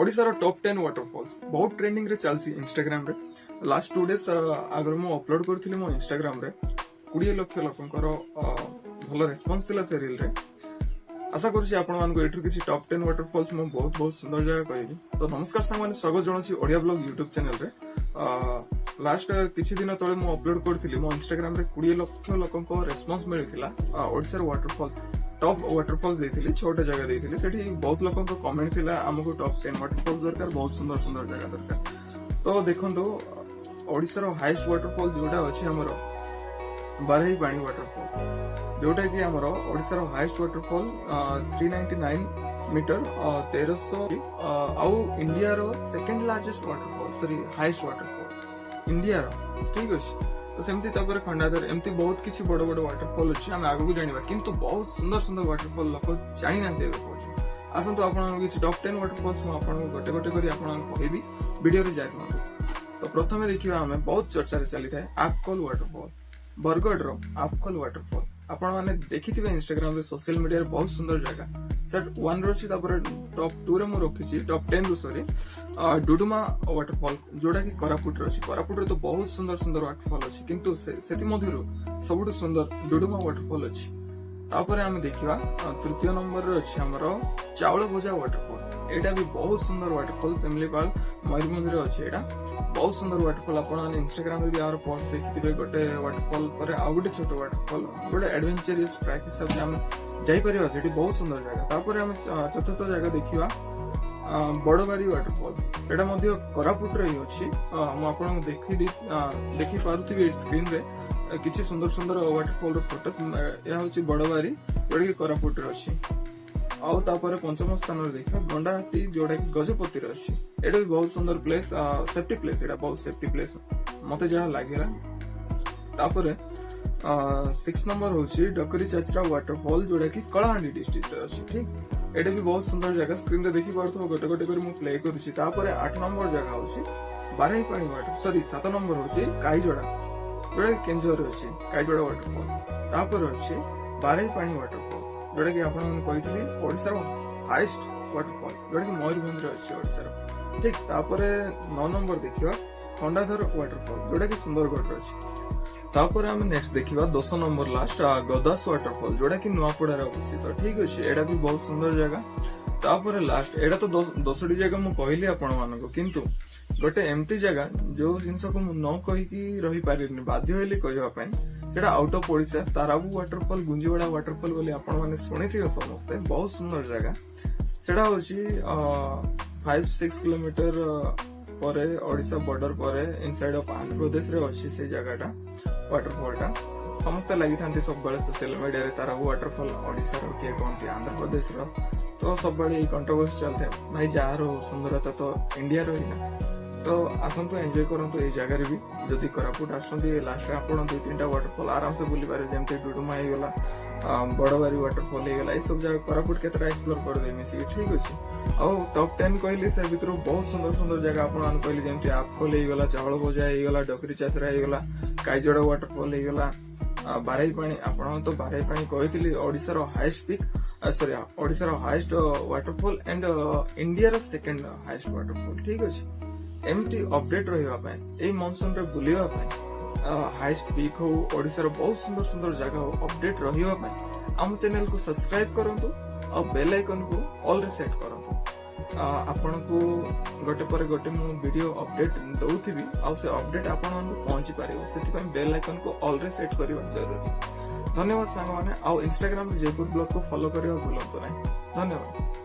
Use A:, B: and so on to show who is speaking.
A: ओडिशार top 10 waterfalls बहुत trending रे चलसी इंस्टाग्राम रे। लास्ट 2 डेज आगर मु अपलोड करथिली मो इंस्टाग्राम रे 20 लाख लोकंकर भलो रेस्पॉन्स थिला से रील रे। आशा करूछि आपण मानको एठु किछि टॉप 10 वाटरफॉल्स मु बहुत बहुत सुंदर जगह कहबी। तो नमस्कार संगमाने स्वागत जणाछि ओडिया ब्लॉग यूट्यूब चैनल रे। लास्ट किछि दिन तळे मु अपलोड करथिली मो इंस्टाग्राम रे 20 लाख लोकंकर रेस्पॉन्स मिलिथिला ओडिशार वाटरफॉल्स टॉप वाटरफॉल्स देइथिली छोटा जगह देइथिली सेठी बहुत लोगों को कमेंट थिला हमको टॉप 10 वाटरफॉल्स दरकार बहुत सुंदर सुंदर जगह दरकार। तो देखंतु ओडिसा रो हाईएस्ट वाटरफॉल जोटा अछि हमरो बारही पानी वाटरफॉल जोटा कि हमरो ओडिसा रो हाईएस्ट वाटरफॉल 399 मीटर 1300 आउ इंडिया रो second largest waterfall sorry highest waterfall India रो ठीक अछि। तो सेमती तापर खंडाधर एमती बहुत किछि बड़ बड़ वाटरफॉल अछि हम आगु को जानिबा किंतु बहुत सुंदर सुंदर वाटरफॉल लोक जानि नाते कहछि। आसंतु आपण किछि टॉप 10 वाटरफॉल्स म आपण गोटे गोटे करी आपण कहबी वीडियो रे जानि मानु। तो प्रथमे देखिबा हमें बहुत चर्चा रे चली थाए आपकोल वाटरफॉल बरगढ़ रो आपकोल वाटरफॉल आपण माने देखिथिबे इंस्टाग्राम रे सोशल मीडिया रे बहुत सुंदर जगह सेट 1 रो छि तापर टॉप 2 रे मु रखिछि टॉप 10 रो सॉरी डुडुमा वाटरफॉल जोटा कि कोरापुट रो छि। कोरापुट रे तो बहुत सुंदर सुंदर वाटरफॉल अछि किंतु सेति मध्यरु सबुठु सुंदर डुडुमा वाटरफॉल अछि। तापर हम देखिबा तृतीय नंबर रे अछि हमरो चावल भोजा वाटरफॉल एटा भी बहुत सुंदर वाटरफॉल सिमलीपाल मयूरभंज रे अछि। एटा बहुत सुंदर वाटरफॉल आपण इंस्टाग्राम रे भी आर पोस्ट देखिथिबे गोटे वाटरफॉल पर आ गोटे छोटो वाटरफॉल गोटे एडवेंचरस ट्रैक हिसाब से हम जाई परिबा सेठी बहुत सुंदर जगह। तापर हम चतुर्थ जगह देखिबा बड़बारी वाटरफॉल सेटा मध्ये कोरापुट रे अछि। हम आपण देखि पारुथिबे स्क्रीन रे किछि सुंदर सुंदर वाटरफॉल रो फोटोस या होछि बड़बारी जोडा कि कोरापुट रे अछि। आउ तापर पंचम स्थान रे देखिबा गंडाहाती जोडा कि गजपति रे अछि। एटा भी बहुत सुंदर प्लेस सेफ्टी प्लेस एटा बहुत सेफ्टी प्लेस मते जहा लागिला। तापर 6 नंबर होछि डकरी चाचरा वाटरफॉल जोडा कि कलाहांडी डिस्ट्रिक्ट रे अछि ठीक। एटा भी बहुत सुंदर जगह स्क्रीन रे देखि पारथो गोटे गोटे करी मु प्ले करूछि। तापर 8 नंबर जगह होछि बारही पानी वाटर सॉरी 7 नंबर होछि काईजोडा जोडा कि केंझर रे अछि काईजोडा वाटरफॉल। तापर होछि बारही पानी वाटरफॉल जोडा कि आपण कहितली ओडिसा रो हाईएस्ट वाटरफॉल जोडा कि मयूरभंज रे अछि ओडिसा रो ठीक। तापर 9 नंबर देखिबा खंडाधर वाटरफॉल जोडा कि सुंदरगढ़ रे अछि। तापर हम नेक्स्ट देखिबा 10 नंबर लास्ट गदास वाटरफॉल जोडा कि नुआपड़ा रे अवस्थित ठीक अछि। एडा भी बहुत सुंदर जगह। तापर लास्ट एडा तो 10टी जगह मु कहली आपण मानको किंतु गोटे एमती जगह जो जिंस को मु न कहि कि रही पारिनी बाध्य होली कहबा पई जेडा आउट ऑफ ओडिसा ताराबू वाटरफॉल गुंजीवाड़ा वाटरफॉल बोली आपण माने सुनिथियो समस्त बहुत सुंदर जगह सेडा होची 5-6 किलोमीटर परे ओडिसा बॉर्डर परे इनसाइड ऑफ आंध्र प्रदेश रे अछि से जगहटा वाटरफॉल टा समस्त लागि थांती सब बळे सोशल मीडिया रे ताराबू वाटरफॉल ओडिसा रो के कोनती आंध्र प्रदेश रो तो सब बळे ई कंट्रोवर्सी चलते भाई जार सुंदरता तो इंडिया रो ही ना। तो आसंतु एंजॉय करंतु ए जगह रे भी जदी कोरापुट आसंती लास्ट रे आपण 2-3टा वाटरफॉल आराम से बुली पारे जेमते डुडुमा हे गेला बड़बारी वाटरफॉल हे गेला ए सब जगह कोरापुट केतरा एक्सप्लोर कर दे मिसी ठीक अछि। आ टॉप 10 कहली से भीतर बहुत सुंदर सुंदर जगह आपण कहली जेमते आपकोल हे गेला चावल भोजा हे गेला डकरी चाचरा हे गेला काईजोडा वाटरफॉल हे गेला बारही पानी आपण तो बारही पानी कहितली ओडिसा रो हाईएस्ट पीक सॉरी ओडिसा रो हाईएस्ट वाटरफॉल एंड इंडिया रो सेकंड हाईएस्ट वाटरफॉल ठीक अछि। एमती अपडेट रहिबा पय ए मॉनसून रे बुलिबा पय हाईएस्ट पीक हो ओडिसा रो बहुत सुंदर सुंदर जगह अपडेट रहिबा पय हम चैनल को सब्सक्राइब करंतु और बेल आइकन को ऑल रे सेट करंतु। आपण को गोटे पर गोटे मु वीडियो अपडेट दउथिबी आ से अपडेट आपण मन पहुंची पारिबो सेति पय बेल आइकन को ऑल रे सेट करबा जरूरी। धन्यवाद सांग माने आ इंस्टाग्राम रे जयपुर ब्लॉग को फॉलो करियो भूलंतु नै। धन्यवाद।